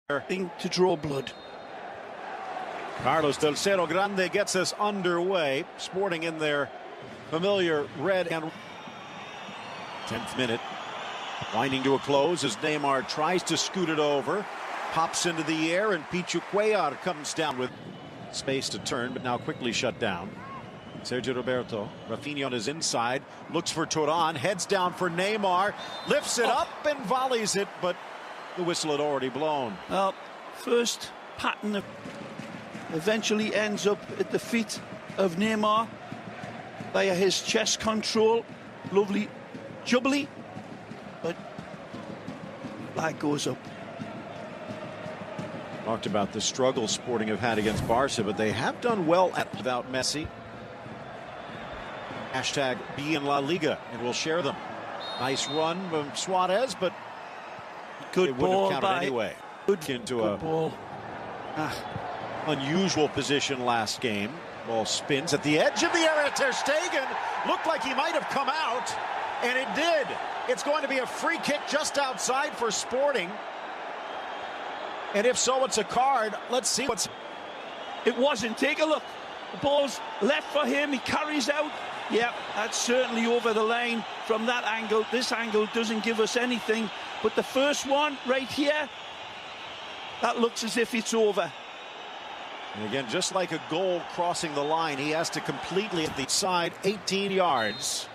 Thing to draw blood. Carlos del Cerro Grande gets us underway. Sporting in their familiar red and 10th minute. Winding to a close as Neymar tries to scoot it over. Pops into the air and Pichu Cuellar comes down with space to turn, but now quickly shut down. Sergio Roberto, Rafinha on his inside, looks for Turan, heads down for Neymar, lifts it up and volleys it, but the whistle had already blown. First pattern eventually ends up at the feet of Neymar via his chest control. Lovely jubbly, but flag goes up. Talked about the struggle Sporting have had against Barca, but they have done well without Messi. Hashtag be in La Liga, and we'll share them. Nice run from Suarez, but good ball by anyway. Into good a ball. Unusual position last game. Ball spins at the edge of the area. Ter Stegen looked like he might have come out, and it did. It's going to be a free kick just outside for Sporting. And if so, it's a card. Let's see what's... It wasn't. Take a look. The ball's left for him. He carries out. Yeah, that's certainly over the line from that angle. This angle doesn't give us anything. But the first one right here, that looks as if it's over. And again, just like a goal crossing the line, he has to completely at the side, 18 yards.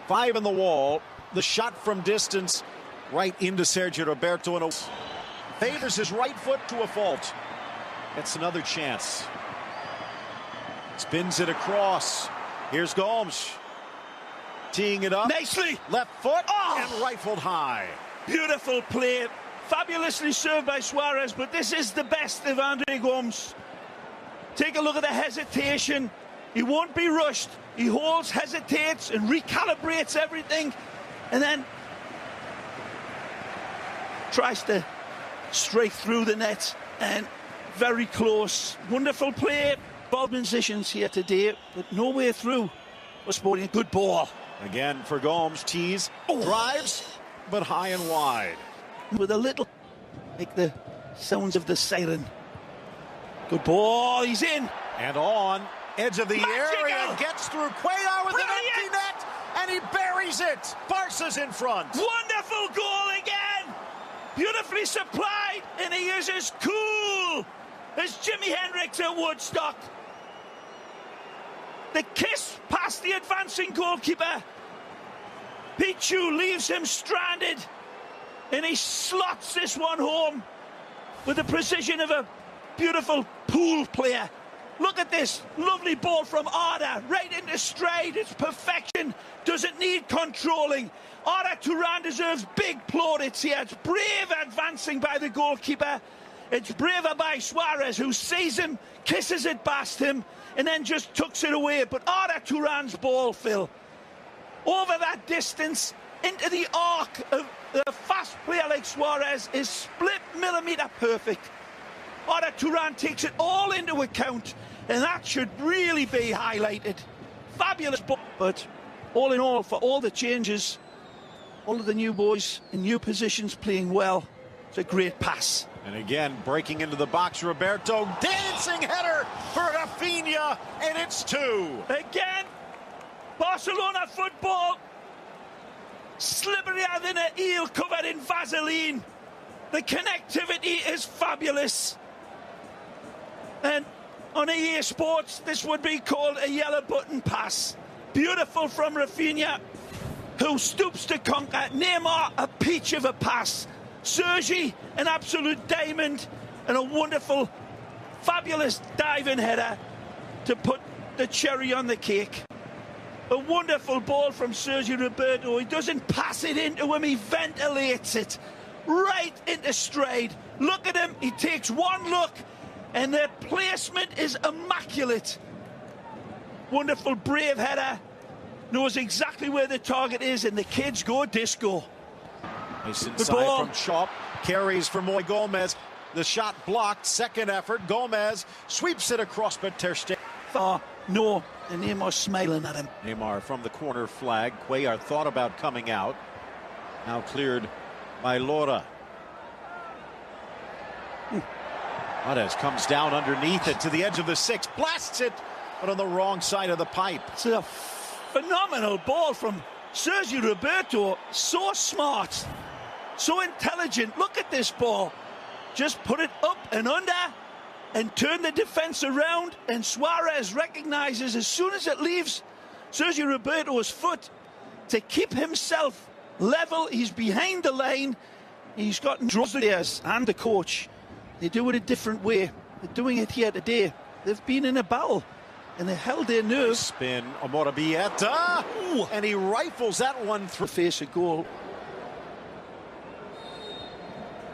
5 in the wall. The shot from distance right into Sergio Roberto and favors his right foot to a fault. Gets another chance. Spins it across. Here's Gomes. Teeing it up. Nicely. Left foot and rifled high. Beautiful play. Fabulously served by Suarez, but this is the best of Andre Gomes. Take a look at the hesitation. He won't be rushed. He holds, hesitates, and recalibrates everything, and then tries to strike through the net, and very close. Wonderful play. Ball positions here today, but no way through for Sporting. Good ball. Again for Gomes. Tees. Drives, but high and wide. With a little, like the sounds of the siren. Good ball. He's in. And on. Edge of the Magical. area. Gets through Cuellar with an empty net. And he buries it. Barca's in front. Wonderful goal again. Beautifully supplied. And he is as cool as Jimi Hendrix at Woodstock. The kiss past the advancing goalkeeper. Pichu leaves him stranded, and he slots this one home with the precision of a beautiful pool player. Look at this lovely ball from Arda, right into stride. It's perfection, doesn't need controlling. Arda Turan deserves big plaudits here. It's brave advancing by the goalkeeper. It's braver by Suarez, who sees him, kisses it past him, and then just tucks it away. But Arda Turan's ball, Phil, over that distance, into the arc of a fast player like Suarez, is split millimetre perfect. Arda Turan takes it all into account, and that should really be highlighted. Fabulous ball. But all in all, for all the changes, all of the new boys in new positions playing well, it's a great pass. And again, breaking into the box, Roberto, dancing header for Rafinha, and it's 2. Again, Barcelona football, slipperier than an eel covered in Vaseline. The connectivity is fabulous. And on EA Sports, this would be called a yellow button pass. Beautiful from Rafinha, who stoops to conquer. Neymar, a peach of a pass. Sergi, an absolute diamond, and a wonderful, fabulous diving header to put the cherry on the cake. A wonderful ball from Sergio Roberto. He doesn't pass it into him, he ventilates it right into stride. Look at him, he takes one look, and the placement is immaculate. Wonderful, brave header. Knows exactly where the target is, and the kids go disco. Nice inside from Chop, carries for Moy Gomez. The shot blocked, second effort. Gomez sweeps it across, but Ter Stegen. No, and Neymar smiling at him. Neymar from the corner flag. Cuellar thought about coming out. Now cleared by Lora. Marez comes down underneath it to the edge of the 6, blasts it, but on the wrong side of the pipe. It's a phenomenal ball from Sergio Roberto. So smart, so intelligent. Look at this ball. Just put it up and under and turn the defense around, and Suarez recognizes as soon as it leaves Sergio Roberto's foot to keep himself level. He's behind the line. He's got draws the players and the coach. They do it a different way. They're doing it here today. They've been in a battle and they held their nerve. Spin, Amorabieta, and he rifles that one through. Face a goal.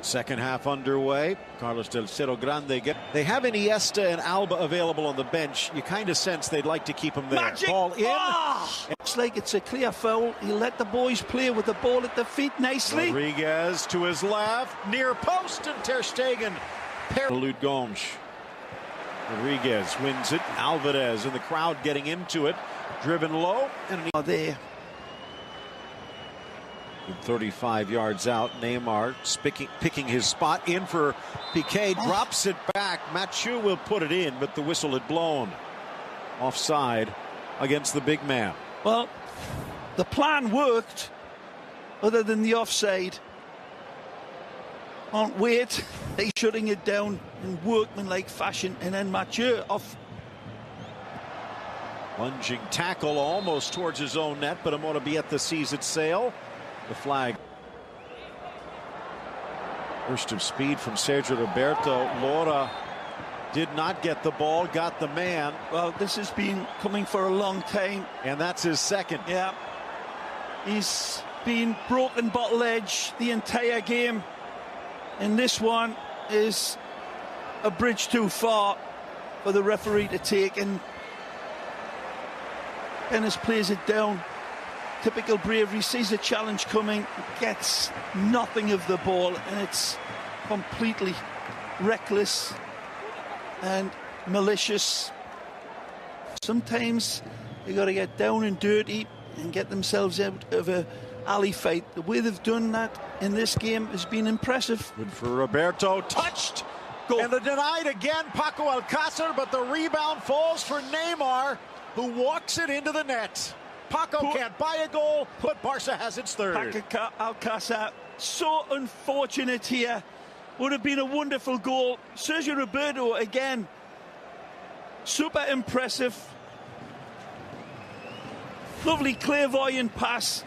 Second half underway. Carlos del Cerro Grande. They have Iniesta and Alba available on the bench. You kind of sense they'd like to keep him there. Magic. Ball in. Looks like it's a clear foul. He let the boys play with the ball at the feet nicely. Rodriguez to his left, near post, and Ter Stegen. Lude Gonch. Rodriguez wins it. Alvarez in the crowd getting into it. Driven low. And there. 35 yards out, Neymar picking his spot in for Piqué, drops it back. Mathieu will put it in, but the whistle had blown. Offside against the big man. Well, the plan worked, other than the offside. On wait, they shutting it down in workmanlike fashion, and then Mathieu off. Lunging tackle almost towards his own net, but Amorabieta sees it sail. The flag. Burst of speed from Sergio Roberto. Lora did not get the ball, got the man. Well, this has been coming for a long time. And that's his second. Yeah. He's been broken bottle edge the entire game. And this one is a bridge too far for the referee to take. And Ennis plays it down. Typical bravery, sees the challenge coming, gets nothing of the ball, and it's completely reckless and malicious. Sometimes they got to get down and dirty and get themselves out of a alley fight. The way they've done that in this game has been impressive. Good for Roberto, touched, and denied again, Paco Alcácer, but the rebound falls for Neymar, who walks it into the net. Paco can't buy a goal, but Barca has its third. Paco Alcácer, so unfortunate here. Would have been a wonderful goal. Sergio Roberto again, super impressive. Lovely clairvoyant pass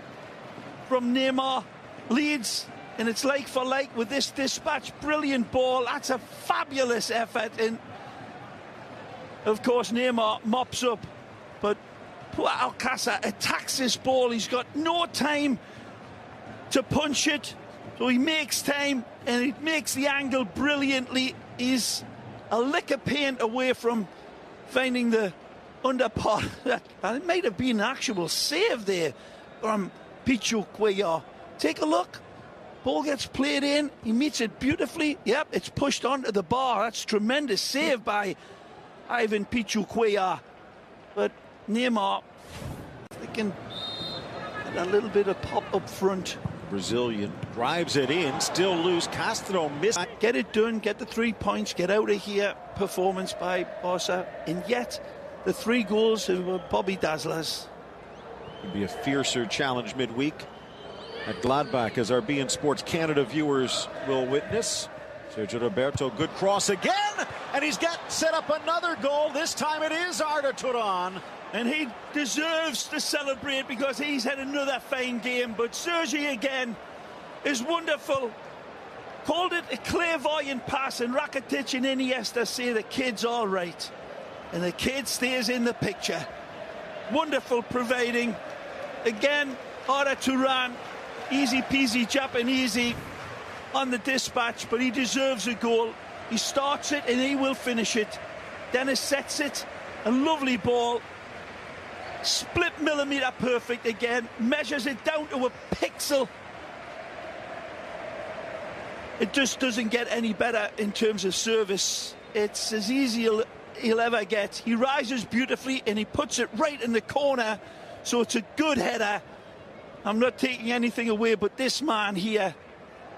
from Neymar. Leads, and it's like for like with this dispatch. Brilliant ball. That's a fabulous effort. And of course Neymar mops up, but poor Alcácer attacks this ball. He's got no time to punch it, so he makes time and he makes the angle brilliantly. He's a lick of paint away from finding the underpart. It might have been an actual save there from Pichu Cuellar. Take a look. Ball gets played in. He meets it beautifully. Yep, it's pushed onto the bar. That's tremendous save by Ivan Pichu Cuellar. But Neymar, they can get a little bit of pop up front. Brazilian drives it in, still loose. Castro missed. Get it done, get the 3 points, get out of here. Performance by Barca, and yet the 3 goals were Bobby Dazzlers. It'll be a fiercer challenge midweek at Gladbach, as our beIN Sports Canada viewers will witness. Sergio Roberto, good cross again, and he's got set up another goal. This time it is Arda Turan. And he deserves to celebrate because he's had another fine game. But Sergi again is wonderful. Called it a clairvoyant pass, and Rakitic and Iniesta say the kid's all right. And the kid stays in the picture. Wonderful providing. Again, Arda Turan, easy peasy Japanesey on the dispatch, but he deserves a goal. He starts it and he will finish it. Dennis sets it, a lovely ball. Split millimeter perfect again, measures it down to a pixel. It just doesn't get any better in terms of service. It's as easy as he'll ever get. He rises beautifully and he puts it right in the corner, so it's a good header. I'm not taking anything away, but this man here,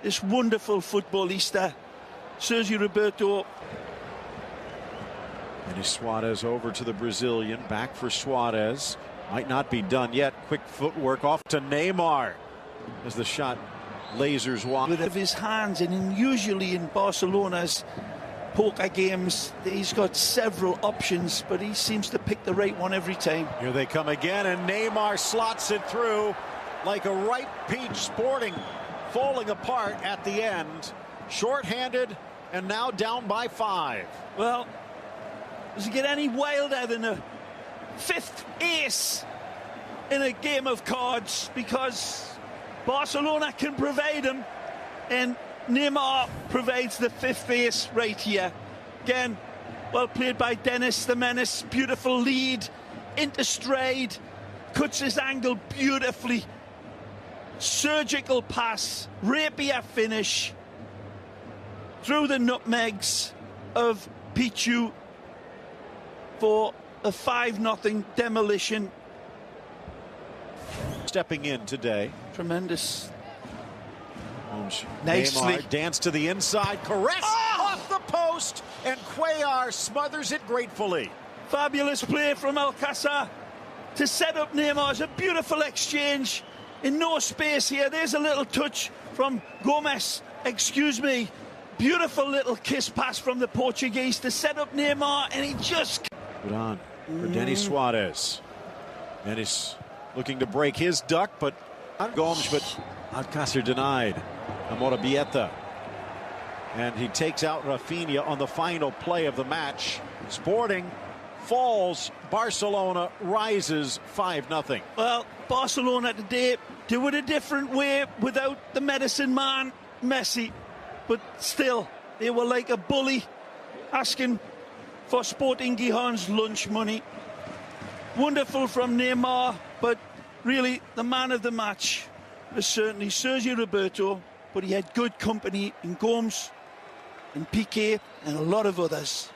this wonderful footballista, Sergio Roberto. And is Suarez over to the Brazilian. Back for Suarez. Might not be done yet. Quick footwork off to Neymar as the shot lasers wide. With his hands, and usually in Barcelona's poker games, he's got several options, but he seems to pick the right one every time. Here they come again, and Neymar slots it through like a ripe peach. Sporting falling apart at the end. Short-handed and now down by 5. Well, does it get any wilder than a 5th ace in a game of cards? Because Barcelona can provide them, and Neymar provides the 5th ace right here. Again, well played by Dennis the Menace. Beautiful lead into stride, cuts his angle beautifully. Surgical pass, rapier finish through the nutmegs of Pichu for a 5-0 demolition. Stepping in today. Tremendous. Nicely. Neymar danced to the inside. Caress off the post, and Cuellar smothers it gratefully. Fabulous play from Alcázar to set up Neymar. It's a beautiful exchange in no space here. There's a little touch from Gomez. Excuse me. Beautiful little kiss pass from the Portuguese to set up Neymar, and he just... Put on for Denis Suarez. Denis looking to break his duck, but Gomes, but Alcácer denied. Amorabieta. And he takes out Rafinha on the final play of the match. Sporting falls. Barcelona rises 5-0. Well, Barcelona today do it a different way without the medicine man, Messi. But still, they were like a bully asking for Sporting Gijon's lunch money. Wonderful from Neymar, but really the man of the match was certainly Sergio Roberto, but he had good company in Gomes and Piqué and a lot of others.